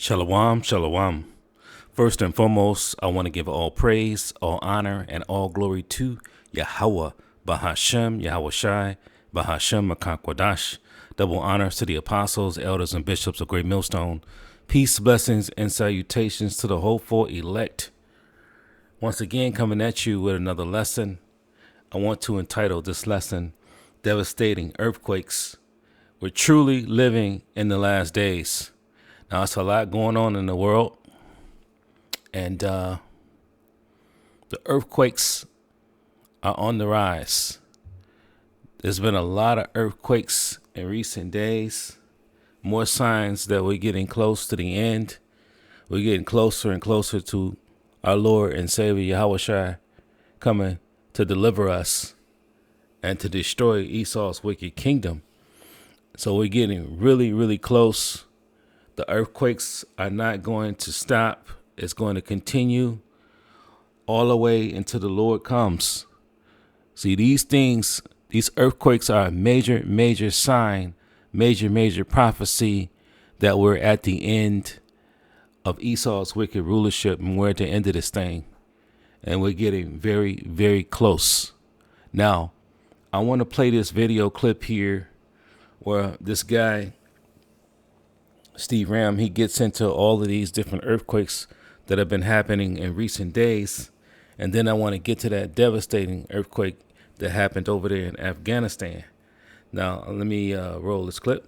Shalom, shalom. First and foremost, I want to give all praise, all honor, and all glory to Yahweh, Bahashem, Yahweh Shai, Bahashem, Makakwadash. Double honors to the apostles, elders, and bishops of Great Millstone. Peace, blessings, and salutations to the hopeful elect. Once again, coming at you with another lesson. I want to entitle this lesson, Devastating Earthquakes. We're truly living in the last days. Now, it's a lot going on in the world, and the earthquakes are on the rise. There's been a lot of earthquakes in recent days, more signs that we're getting close to the end. We're getting closer and closer to our Lord and Savior, Yahweh Shai, coming to deliver us and to destroy Esau's wicked kingdom. So we're getting really, really close. The earthquakes are not going to stop. It's going to continue all the way until the Lord comes. See, these earthquakes are a major, major sign, major prophecy that we're at the end of Esau's wicked rulership, and we're at the end of this thing. And we're getting very, very close. Now, I want to play this video clip here where this guy, Steve Ram, he gets into all of these different earthquakes that have been happening in recent days. And then I want to get to that devastating earthquake that happened over there in Afghanistan. Now, let me roll this clip.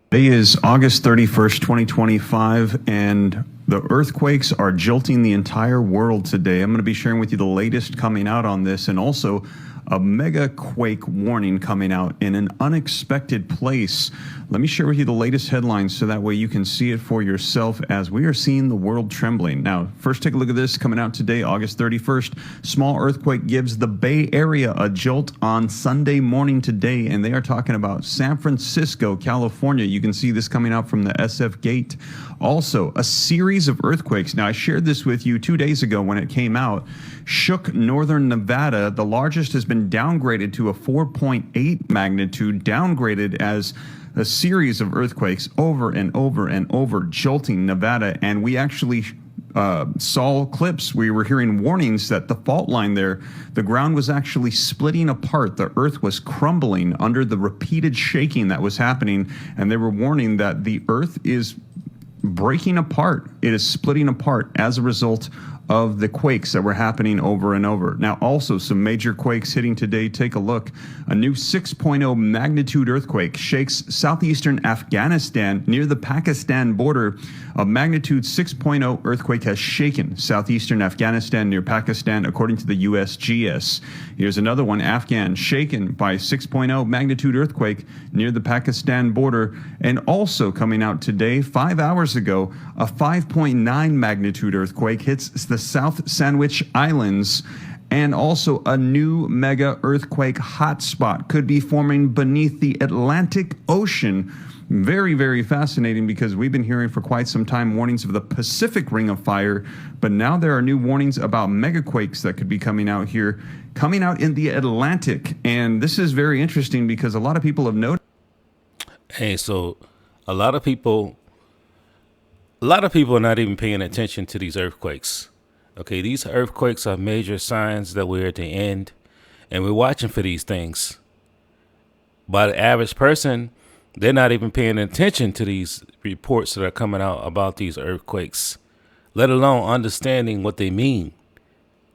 Today is August 31st, 2025, and the earthquakes are jolting the entire world today. I'm going to be sharing with you the latest coming out on this, and also a mega quake warning coming out in an unexpected place. Let me share with you the latest headlines so that way you can see it for yourself as we are seeing the world trembling. Now, first take a look at this coming out today, August 31st. Small earthquake gives the Bay Area a jolt on Sunday morning today, and they are talking about San Francisco, California. You can see this coming out from the SF gate. Also, a series of earthquakes. Now, I shared this with you 2 days ago when it came out. Shook northern Nevada. The largest has been downgraded to a 4.8 magnitude, downgraded as a series of earthquakes over and over and over, jolting Nevada. And we actually saw clips. We were hearing warnings that the fault line there, the ground was actually splitting apart. The earth was crumbling under the repeated shaking that was happening. And they were warning that the earth is breaking apart. It is splitting apart as a result of the quakes that were happening over and over. Now, also some major quakes hitting today. Take a look. A new 6.0 magnitude earthquake shakes southeastern Afghanistan near the Pakistan border. A magnitude 6.0 earthquake has shaken southeastern Afghanistan near Pakistan, according to the USGS. Here's another one. Afghan shaken by 6.0 magnitude earthquake near the Pakistan border. And also coming out today, 5 hours ago, a 5.9 magnitude earthquake hits the South Sandwich Islands, and also a new mega earthquake hotspot could be forming beneath the Atlantic Ocean. Very, very fascinating, because we've been hearing for quite some time warnings of the Pacific Ring of Fire, but now there are new warnings about megaquakes that could be coming out here, coming out in the Atlantic. And this is very interesting because a lot of people have noticed. Hey, so a lot of people are not even paying attention to these earthquakes. Okay, these earthquakes are major signs that we're at the end, and we're watching for these things. By the average person, they're not even paying attention to these reports that are coming out about these earthquakes, let alone understanding what they mean.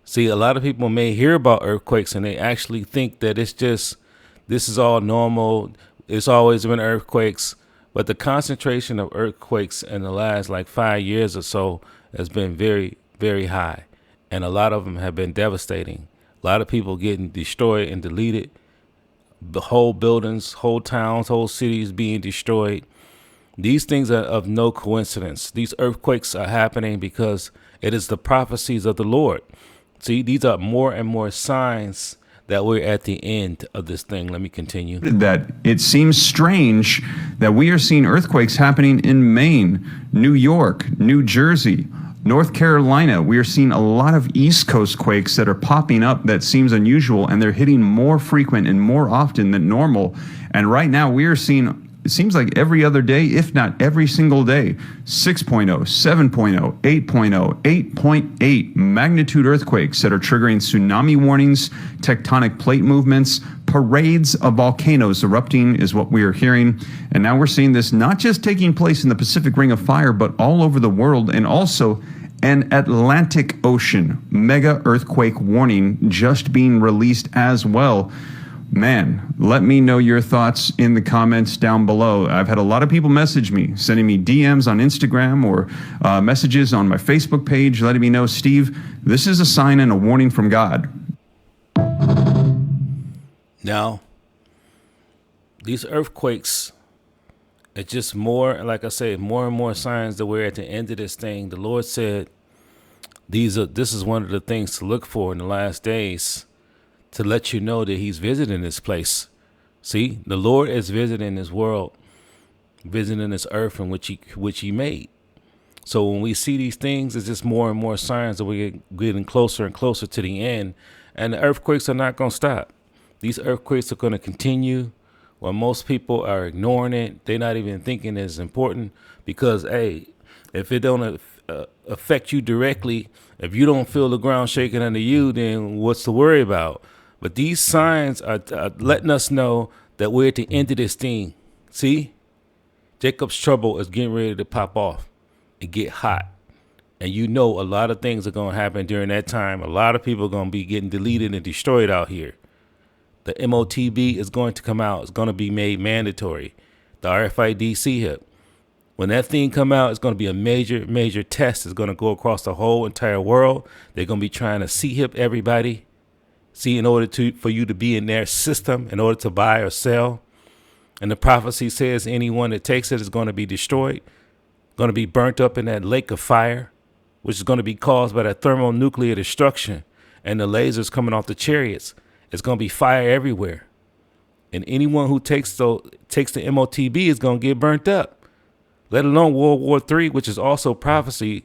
See, a lot of people may hear about earthquakes and they actually think that this is all normal. It's always been earthquakes. But the concentration of earthquakes in the last 5 years or so has been very, very high. And a lot of them have been devastating. A lot of people getting destroyed and deleted. The whole buildings, whole towns, whole cities being destroyed. These things are of no coincidence. These earthquakes are happening because it is the prophecies of the Lord. See, these are more and more signs that we're at the end of this thing. Let me continue. That it seems strange that we are seeing earthquakes happening in Maine, New York, New Jersey, North Carolina. We are seeing a lot of East Coast quakes that are popping up that seems unusual, and they're hitting more frequent and more often than normal. And right now we are seeing it seems like every other day, if not every single day. 6.0, 7.0, 8.0, 8.8 magnitude earthquakes that are triggering tsunami warnings, tectonic plate movements, parades of volcanoes erupting is what we are hearing. And now we're seeing this not just taking place in the Pacific Ring of Fire, but all over the world, and also an Atlantic Ocean mega earthquake warning just being released as well. Man, let me know your thoughts in the comments down below. I've had a lot of people message me, sending me DMs on Instagram or messages on my Facebook page, letting me know, Steve, this is a sign and a warning from God. Now, these earthquakes, it's just more, like I say, more and more signs that we're at the end of this thing. The Lord said this is one of the things to look for in the last days, to let you know that he's visiting this place. See, the Lord is visiting this world, visiting this earth in which he made. So when we see these things, it's just more and more signs that we're getting closer and closer to the end. And the earthquakes are not going to stop. These earthquakes are going to continue. While most people are ignoring it, they're not even thinking it's important because, hey, if it don't affect you directly, if you don't feel the ground shaking under you, then what's to worry about? But these signs are letting us know that we're at the end of this thing. See, Jacob's trouble is getting ready to pop off and get hot. And you know a lot of things are going to happen during that time. A lot of people are going to be getting deleted and destroyed out here. The MOTB is going to come out. It's going to be made mandatory. The RFID CHIP. When that thing come out, it's going to be a major, major test. It's going to go across the whole entire world. They're going to be trying to CHIP everybody. See, in order for you to be in their system, in order to buy or sell. And the prophecy says anyone that takes it is going to be destroyed, going to be burnt up in that lake of fire, which is going to be caused by that thermonuclear destruction and the lasers coming off the chariots. It's going to be fire everywhere. And anyone who takes the MOTB is going to get burnt up, let alone World War III, which is also prophecies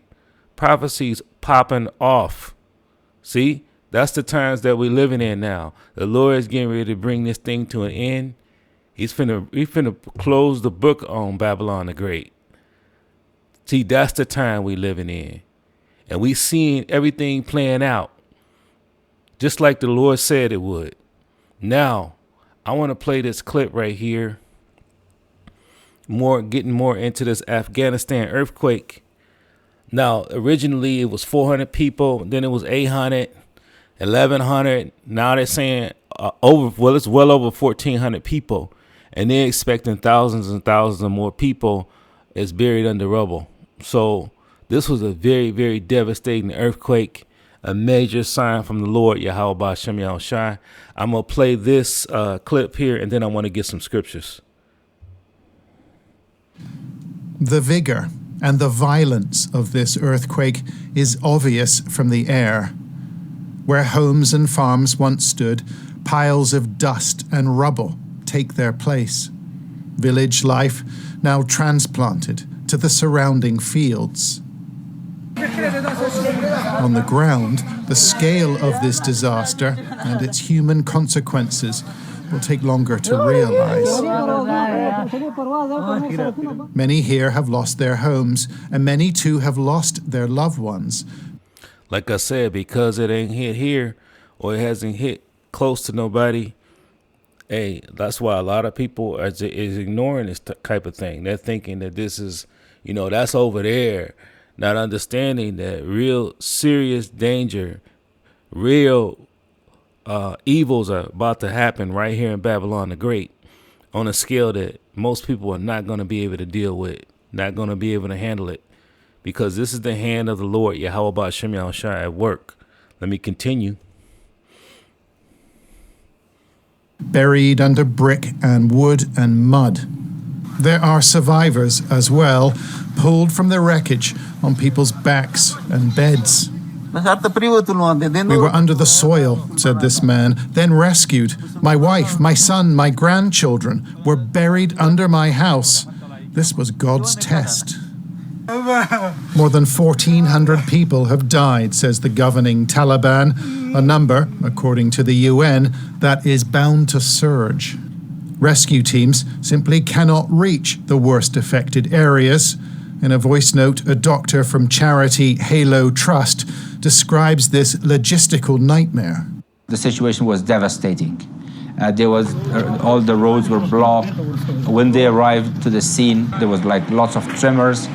popping off. See, that's the times that we're living in now. The Lord is getting ready to bring this thing to an end. He's finna close the book on Babylon the Great. See, that's the time we're living in. And we seeing everything playing out, just like the Lord said it would. Now, I want to play this clip right here. Getting more into this Afghanistan earthquake. Now, originally it was 400 people. Then it was 800, 1,100. Now they're saying it's well over 1,400 people. And they're expecting thousands and thousands of more people is buried under rubble. So this was a very, very devastating earthquake. A major sign from the Lord, Yahweh B'Shem Yahushai. I'm going to play this clip here, and then I want to get some scriptures. The vigor and the violence of this earthquake is obvious from the air. Where homes and farms once stood, piles of dust and rubble take their place. Village life now transplanted to the surrounding fields. On the ground, the scale of this disaster and its human consequences will take longer to realize. Many here have lost their homes, and many too have lost their loved ones. Like I said, because it ain't hit here or it hasn't hit close to nobody, hey, that's why a lot of people is ignoring this type of thing. They're thinking that this is, that's over there. Not understanding that real serious danger, real evils are about to happen right here in Babylon the Great on a scale that most people are not going to be able to deal with, not going to be able to handle it, because this is the hand of the Lord, Yahweh B'Shem Yahushai, at work. Let me continue. Buried under brick and wood and mud. There are survivors as well, pulled from the wreckage on people's backs and beds. We were under the soil, said this man, then rescued. My wife, my son, my grandchildren were buried under my house. This was God's test. More than 1,400 people have died, says the governing Taliban, a number, according to the UN, that is bound to surge. Rescue teams simply cannot reach the worst affected areas. In a voice note, a doctor from charity Halo Trust describes this logistical nightmare. The situation was devastating. All the roads were blocked. When they arrived to the scene, there was lots of tremors.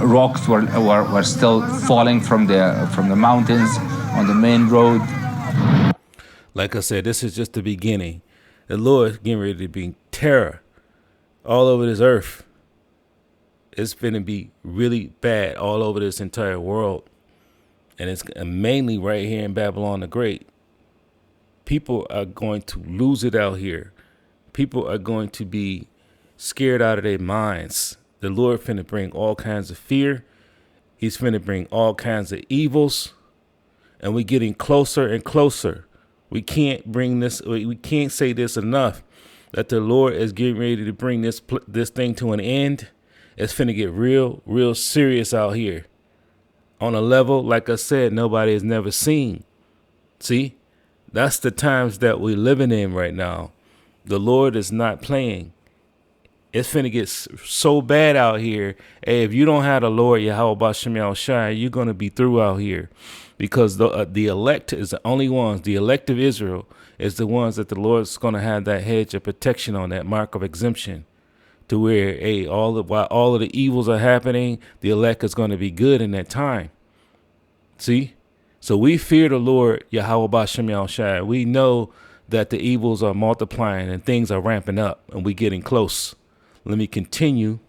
Rocks were still falling from the mountains on the main road. Like I said, this is just the beginning. The Lord is getting ready to bring terror all over this earth. It's going to be really bad all over this entire world. And it's mainly right here in Babylon the Great. People are going to lose it out here. People are going to be scared out of their minds. The Lord finna bring all kinds of fear. He's finna bring all kinds of evils. And we're getting closer and closer. We can't say this enough, that the Lord is getting ready to bring this thing to an end. It's finna get real serious out here on a level, like I said, nobody has never seen. See, that's the times that we're living in right now. The Lord is not playing. It's finna get so bad out here. Hey, if you don't have the Lord, Yahweh Bashem Yahushai, you're going to be through out here, because the elect is the only ones. The elect of Israel is the ones that the Lord's going to have that hedge of protection on, that mark of exemption, to where, hey, while all of the evils are happening, the elect is going to be good in that time. See? So we fear the Lord, Yahweh Bashem Yahushai. We know that the evils are multiplying and things are ramping up, and we're getting close. Let me continue.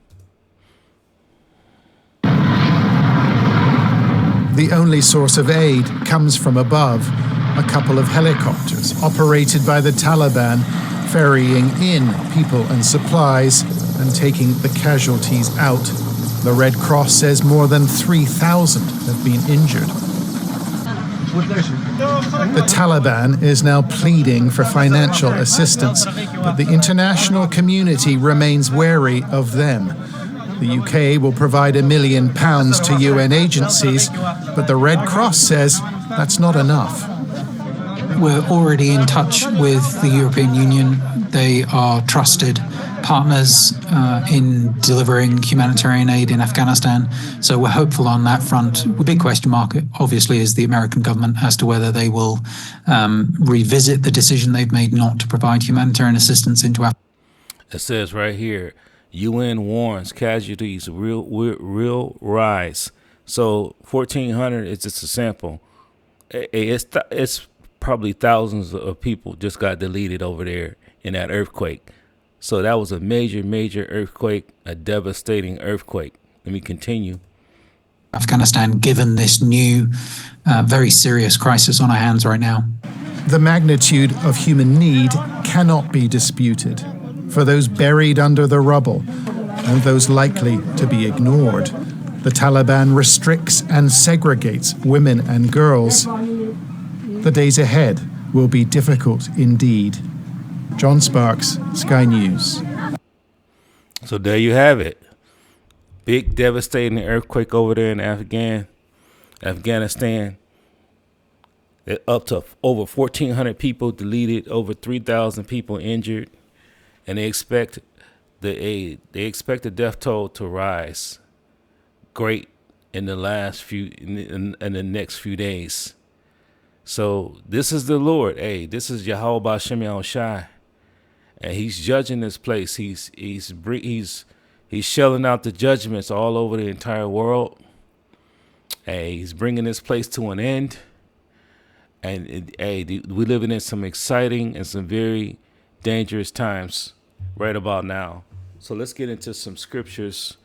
The only source of aid comes from above. A couple of helicopters operated by the Taliban, ferrying in people and supplies and taking the casualties out. The Red Cross says more than 3,000 have been injured. The Taliban is now pleading for financial assistance, but the international community remains wary of them. The UK will provide £1 million to UN agencies, but the Red Cross says that's not enough. We're already in touch with the European Union. They are trusted partners in delivering humanitarian aid in Afghanistan. So we're hopeful on that front. The big question mark, obviously, is the American government as to whether they will revisit the decision they've made not to provide humanitarian assistance into Afghanistan. It says right here, UN warns casualties real rise. So 1,400 is just a sample. It's probably thousands of people just got deleted over there in that earthquake. So that was a major earthquake, a devastating earthquake. Let me continue. Afghanistan, given this new, very serious crisis on our hands right now. The magnitude of human need cannot be disputed. For those buried under the rubble and those likely to be ignored, the Taliban restricts and segregates women and girls. The days ahead will be difficult indeed. John Sparks, Sky News. So there you have it. Big devastating earthquake over there in Afghanistan. Up to over 1,400 people deleted, over 3,000 people injured, and they expect the death toll to rise great in the next few days. So this is the Lord. Hey, this is Yahweh Bashem Yahushai. And he's judging this place. He's shelling out the judgments all over the entire world. Hey, he's bringing this place to an end. And we're living in some exciting and some very dangerous times right about now. So let's get into some scriptures.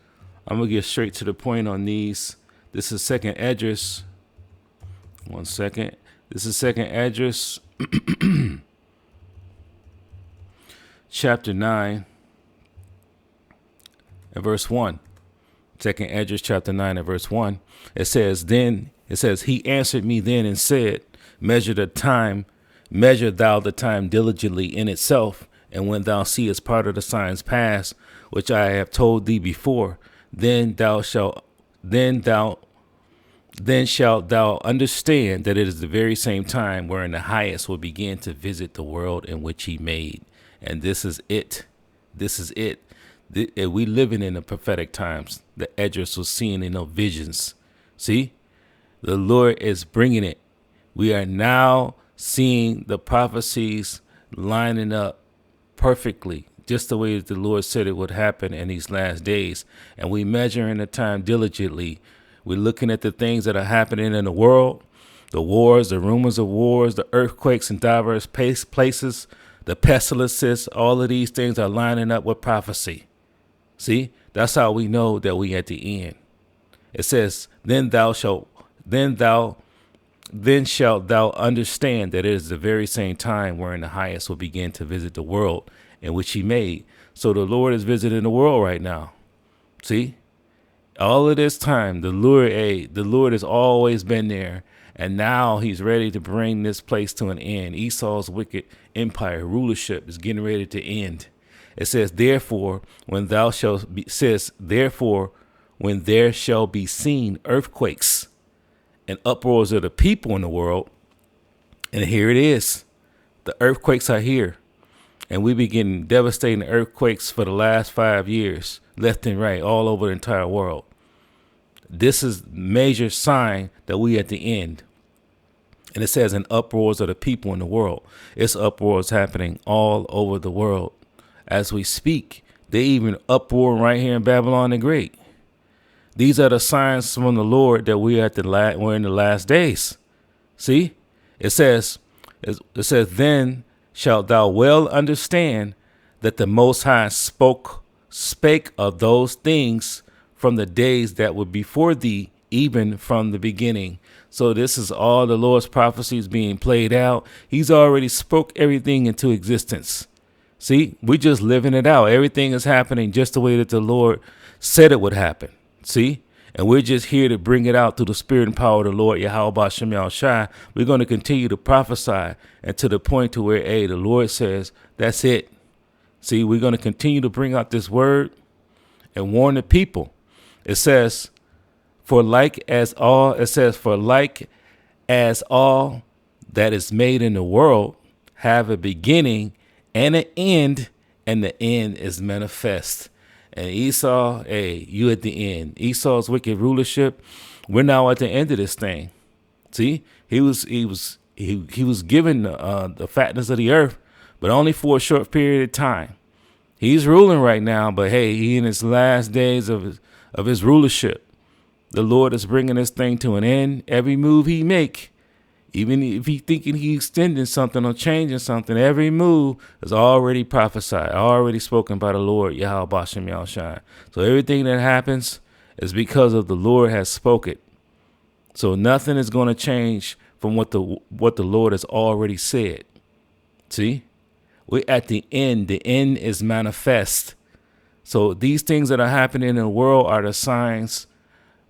I'm gonna get straight to the point on these. This is Second Esdras. One second. This is Second Esdras. Chapter 9 and verse 1. Second Esdras chapter 9 and verse 1. It says, he answered me then and said, measure thou the time diligently in itself, and when thou seest part of the signs pass, which I have told thee before, then shalt thou understand that it is the very same time wherein the highest will begin to visit the world in which he made And this is it. This is it. We living in the prophetic times. The Edris was seeing in no visions. See, the Lord is bringing it. We are now seeing the prophecies lining up perfectly, just the way that the Lord said it would happen in these last days. And we measuring the time diligently. We're looking at the things that are happening in the world, the wars, the rumors of wars, the earthquakes in diverse places, the pestilences. All of these things are lining up with prophecy. See, that's how we know that we at the end. It says, then shalt thou understand that it is the very same time wherein the highest will begin to visit the world in which he made. So the Lord is visiting the world right now. See, all of this time, the Lord has always been there. And now he's ready to bring this place to an end. Esau's wicked empire rulership is getting ready to end. It says, therefore, when there shall be seen earthquakes and uproars of the people in the world. And here it is. The earthquakes are here. And we've been getting devastating earthquakes for the last 5 years, left and right, all over the entire world. This is major sign that we at the end. And it says in uproars of the people in the world. It's uproars happening all over the world as we speak. They even uproar right here in Babylon the Great. These are the signs from the Lord that we're in the last days. See, it says, then shalt thou well understand that the Most High spake of those things from the days that were before thee, even from the beginning. So this is all the Lord's prophecies being played out. He's already spoke everything into existence. See, we just living it out. Everything is happening just the way that the Lord said it would happen. See, and we're just here to bring it out through the spirit and power of the Lord, Yahweh Shem Shai. We're going to continue to prophesy and to the point to where, the Lord says, that's it. See, we're going to continue to bring out this word and warn the people. It says, for like as all that is made in the world have a beginning and an end, and the end is manifest. And Esau, you at the end. Esau's wicked rulership, we're now at the end of this thing. See, he was given the fatness of the earth, but only for a short period of time. He's ruling right now, but he in his last days of his rulership. The Lord is bringing this thing to an end. Every move he make, even if he thinking he's extending something or changing something, every move is already prophesied, already spoken by the Lord, Yahweh Shem Yahushua. So everything that happens is because of the Lord has spoken. So nothing is going to change from what the Lord has already said. See, we're at the end. The end is manifest. So these things that are happening in the world are the signs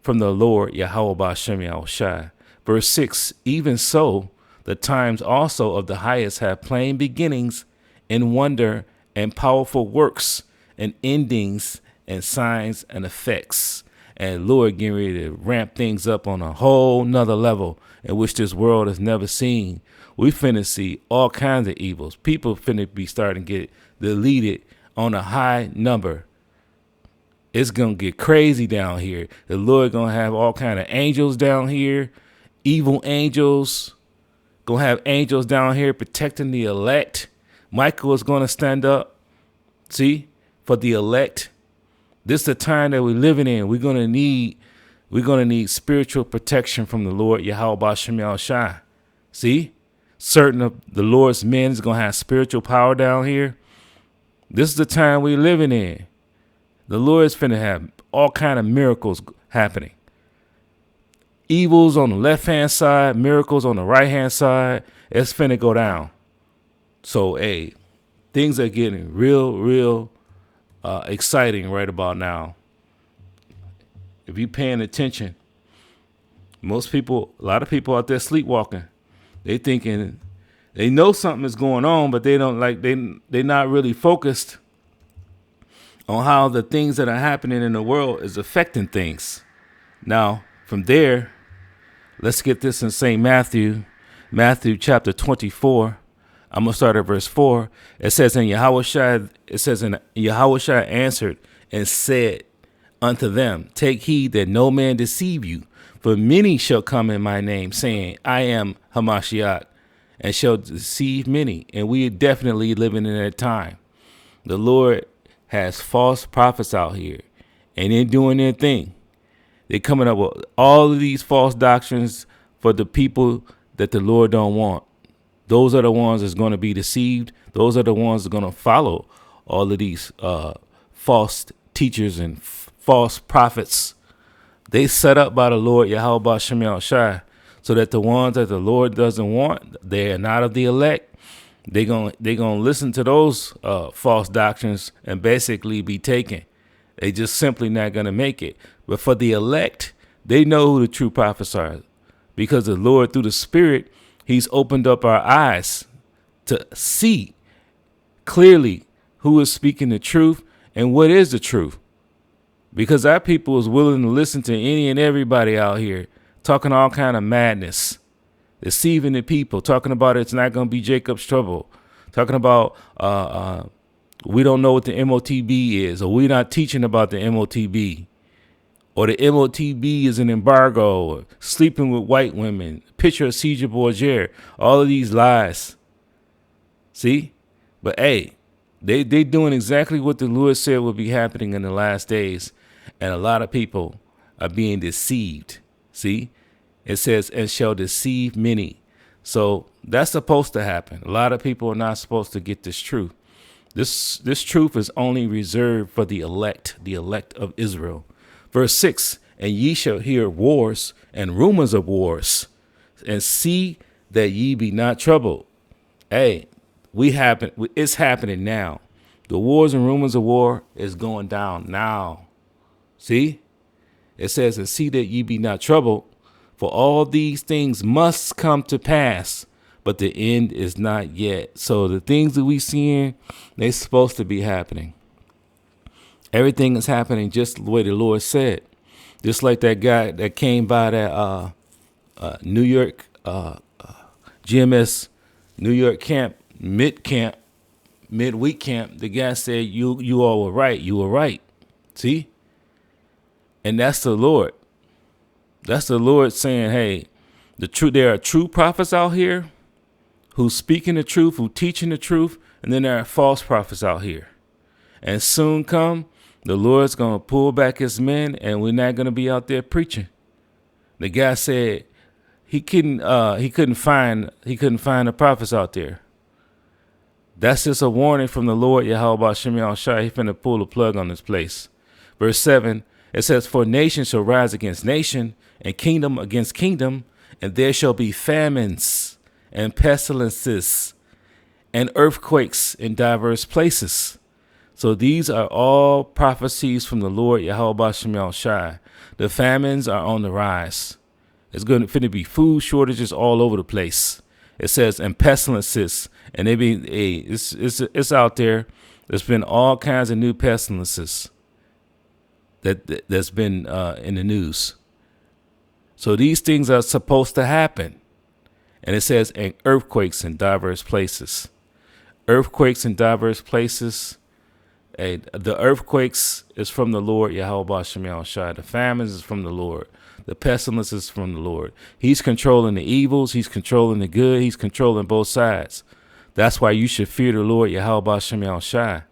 from the Lord, Yahweh Shem Yahushua. Verse 6, even so, the times also of the highest have plain beginnings in wonder and powerful works and endings and signs and effects. And Lord getting ready to ramp things up on a whole nother level in which this world has never seen. We finna see all kinds of evils. People finna be starting to get deleted on a high number. It's going to get crazy down here. The Lord going to have all kind of angels down here, evil angels. Going to have angels down here protecting the elect. Michael is going to stand up, see, for the elect. This is the time that we're living in. We're going to need spiritual protection from the Lord, Yahweh Shem Yahushua. See, certain of the Lord's men is going to have spiritual power down here. This is the time we're living in. The Lord is finna have all kind of miracles happening. Evils on the left-hand side, miracles on the right-hand side. It's finna go down. So, things are getting real exciting right about now. If you're paying attention, a lot of people out there sleepwalking. They thinking they know something is going on, but they're not really focused on how the things that are happening in the world is affecting things. Now, from there, let's get this in St. Matthew chapter 24. I'm gonna start at verse 4. It says, and Yahushua answered and said unto them, take heed that no man deceive you, for many shall come in my name, saying, I am Hamashiach, and shall deceive many. And we are definitely living in that time. The Lord has false prophets out here, and they're doing their thing. They're coming up with all of these false doctrines for the people that the Lord don't want. Those are the ones that's going to be deceived. Those are the ones that are going to follow all of these false teachers and false prophets. They set up by the Lord Yahweh Shemel Shai, so that the ones that the Lord doesn't want, they are not of the elect. They're gonna listen to those false doctrines and basically be taken. They just simply not gonna make it. But for the elect, they know who the true prophets are, because the Lord, through the Spirit, He's opened up our eyes to see clearly who is speaking the truth and what is the truth. Because our people is willing to listen to any and everybody out here talking all kind of madness, deceiving the people, talking about it's not going to be Jacob's trouble, talking about we don't know what the MOTB is, or we're not teaching about the MOTB, or the MOTB is an embargo, or sleeping with white women, picture of Caesar Borgia, all of these lies. See? But hey, they doing exactly what the Lord said would be happening in the last days. And a lot of people are being deceived. See, it says, and shall deceive many. So that's supposed to happen. A lot of people are not supposed to get this truth. This truth is only reserved for the elect of Israel. Verse 6, and ye shall hear wars and rumors of wars, and see that ye be not troubled. Hey, it's happening now. The wars and rumors of war is going down now. See, it says, and see that ye be not troubled, for all these things must come to pass, but the end is not yet. So the things that we seeing, they're supposed to be happening. Everything is happening just the way the Lord said. Just like that guy that came by that New York GMS New York camp, midweek camp. The guy said, you all were right. You were right. See? And that's the Lord. That's the Lord saying, hey, there are true prophets out here who's speaking the truth, who teaching the truth, and then there are false prophets out here. And soon come, the Lord's going to pull back his men, and we're not going to be out there preaching. The guy said he couldn't find the prophets out there. That's just a warning from the Lord Yahweh Shemel Shai. He's finna pull the plug on this place. Verse 7, it says, for nation shall rise against nation, and kingdom against kingdom, and there shall be famines and pestilences and earthquakes in diverse places. So these are all prophecies from the Lord Yahweh Shemel Shai. The famines are on the rise. It's going to be food shortages all over the place. It says, and pestilences, and it's out there. There's been all kinds of new pestilences that's been in the news. So these things are supposed to happen. And it says, and earthquakes in diverse places. Earthquakes in diverse places. The earthquakes is from the Lord Yahweh Shemel Shai. The famines is from the Lord. The pestilence is from the Lord. He's controlling the evils. He's controlling the good. He's controlling both sides. That's why you should fear the Lord Yahweh Shemel Shai,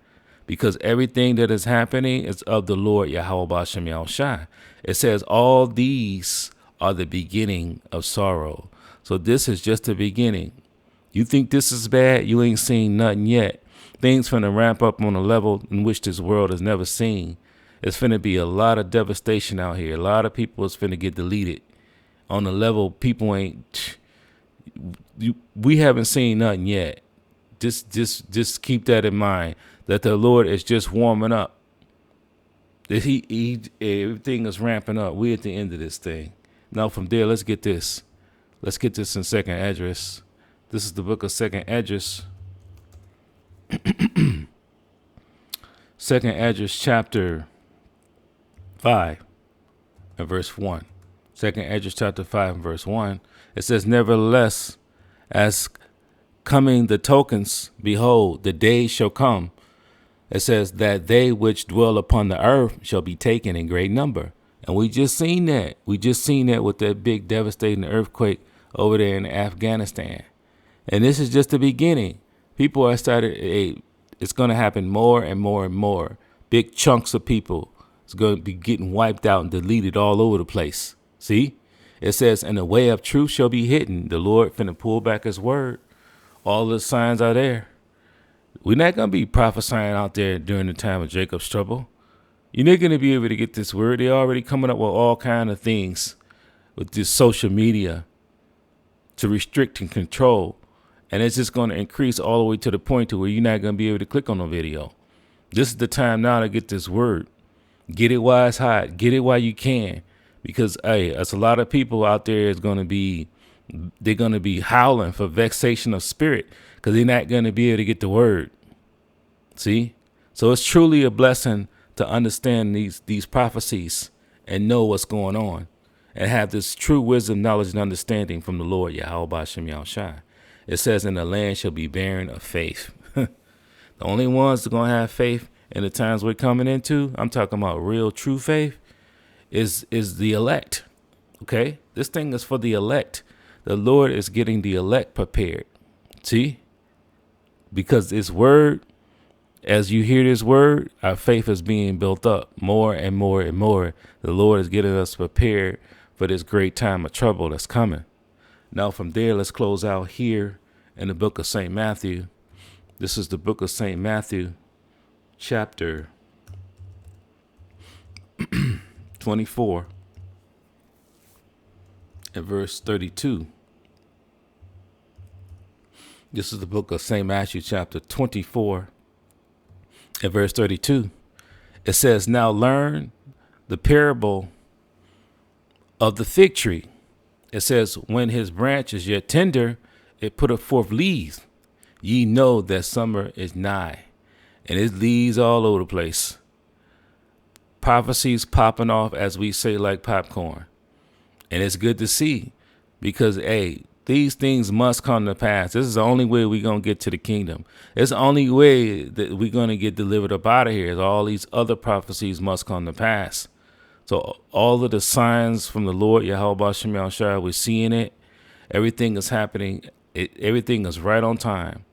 because everything that is happening is of the Lord Yahweh Shemel Shai. It says all these are the beginning of sorrow. So this is just the beginning. You think this is bad? You ain't seen nothing yet. Things finna ramp up on a level in which this world has never seen. It's finna be a lot of devastation out here. A lot of people is finna get deleted on a level people ain't. We haven't seen nothing yet. Just keep that in mind, that the Lord is just warming up. That everything is ramping up. We're at the end of this thing. Now from there, let's get this. Let's get this in Second Esdras. This is the book of Second Esdras. Second Esdras chapter 5 and verse 1. Second Esdras chapter 5 and verse 1. It says, nevertheless, as coming the tokens, behold, the day shall come. It says that they which dwell upon the earth shall be taken in great number. And we just seen that. We just seen that with that big devastating earthquake over there in Afghanistan. And this is just the beginning. People are it's going to happen more and more and more. Big chunks of people is going to be getting wiped out and deleted all over the place. See? It says, and the way of truth shall be hidden. The Lord finna pull back his word. All the signs are there. We're not going to be prophesying out there during the time of Jacob's trouble. You're not going to be able to get this word. They're already coming up with all kind of things with this social media to restrict and control. And it's just going to increase all the way to the point to where you're not going to be able to click on the video. This is the time now to get this word. Get it while it's hot. Get it while you can. Because, hey, there's a lot of people out there they're going to be howling for vexation of spirit because they're not going to be able to get the word. See? So it's truly a blessing to understand these prophecies and know what's going on and have this true wisdom, knowledge, and understanding from the Lord, Yahweh Bashem Yahushai. It says, and the land shall be barren of faith. The only ones that are going to have faith in the times we're coming into, I'm talking about real, true faith, is the elect. Okay? This thing is for the elect. The Lord is getting the elect prepared. See? Because this word, as you hear this word, our faith is being built up more and more and more. The Lord is getting us prepared for this great time of trouble that's coming. Now from there, let's close out here in the book of St. Matthew. This is the book of St. Matthew, chapter 24 and verse 32. This is the book of St. Matthew, chapter 24 and verse 32. It says, now learn the parable of the fig tree. It says, when his branch is yet tender, it putteth forth leaves. Ye know that summer is nigh. And it's leaves all over the place. Prophecies popping off, as we say, like popcorn. And it's good to see because, hey, these things must come to pass. This is the only way we're going to get to the kingdom. It's the only way that we're going to get delivered up out of here is all these other prophecies must come to pass. So all of the signs from the Lord, Yahweh Bashem Yahushua, we're seeing it. Everything is happening. Everything is right on time.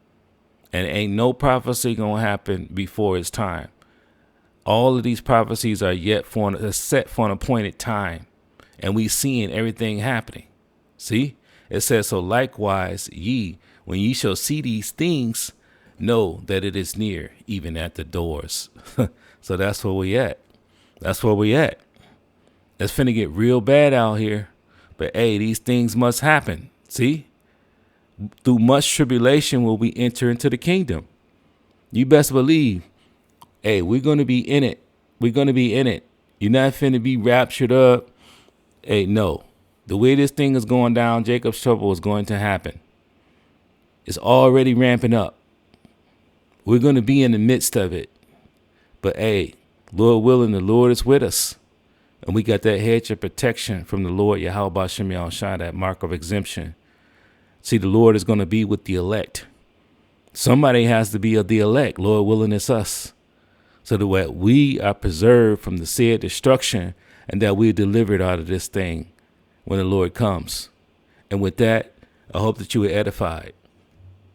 And ain't no prophecy going to happen before its time. All of these prophecies are set for an appointed time. And we seeing everything happening. See? It says, so likewise, ye, when ye shall see these things, know that it is near, even at the doors. So that's where we at. That's where we at. It's finna get real bad out here. But hey, these things must happen. See? Through much tribulation will we enter into the kingdom. You best believe, hey, we're going to be in it. We're going to be in it. You're not finna be raptured up. Hey, no. The way this thing is going down, Jacob's trouble is going to happen. It's already ramping up. We're going to be in the midst of it. But hey, Lord willing, the Lord is with us. And we got that hedge of protection from the Lord, Yahweh Bashem Yahushua, that mark of exemption. See, the Lord is going to be with the elect. Somebody has to be of the elect. Lord willing, it's us. So that we are preserved from the said destruction and that we're delivered out of this thing when the Lord comes. And with that, I hope that you were edified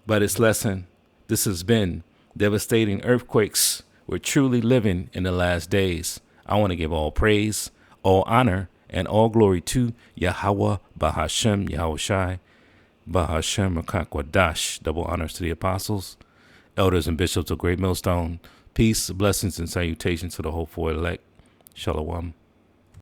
by this lesson. This has been Devastating Earthquakes. We're truly living in the last days. I want to give all praise, all honor, and all glory to Yahweh Bahashem Yahushai. Bahashem Rakakwadash. Double honors to the apostles, elders, and bishops of Great Millstone. Peace, blessings, and salutations to the hopeful elect. Shalom.